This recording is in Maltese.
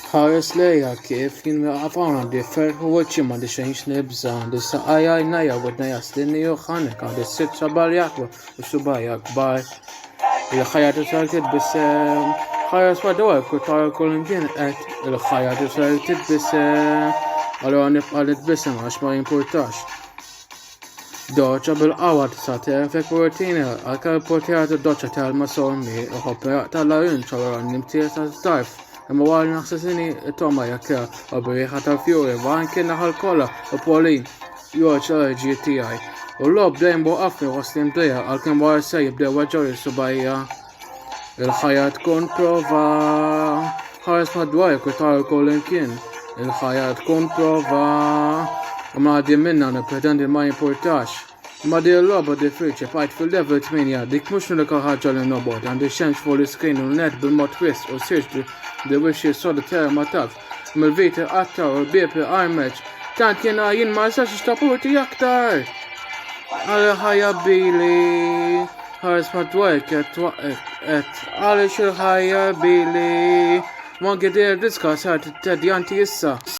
ħares lejha kif kien għafan għandi ferħu weċi ma di xejn xnibża għandi saqajja jnajja u għedna jaslinni u ħanek għandi sitt xabarjak u xubajja kbar il-ħajja t-sarkit bisem ħares ma dawaj kutar kull imkien qed il-ħajja t-sarkit bisem għallu għanibqa nitbisem għax ma jimpurtax doċa bil-qawa t-sater fek rutina għalka il-portijat id-doċa tal-ma sommi u ħopperaq tal-larin ċawra nimtiet tal-tarf imma għal naħsasini Toma jakka u biriħa tal-fjuri għan kienna ħal-kolla u Pauline joċa l-ġi tijaj u l-lob dejjem boqafni u għaslim dija għal-kem għar se jibdew għagġor il-subajja il-ħajja tkun prova ħares madwar kutar kull imkien il-ħajja tkun prova u ma għaddi minna nipretendi ma jimpurtax ma di l-loba diffiċi fajt fil-level 8 dik mux nulika ħagġa li nobot għandi xemx fuq l-screen u net bil-mod twist u sirġ di wixi solitaire ma taf mil-viti qatta u l-biepi armeċ tant jena jien ma jistax istapurti aktar għal ħajja bili ħares madwar et għalix il-ħajja bili ma għedir diska sart t-tedjanti issa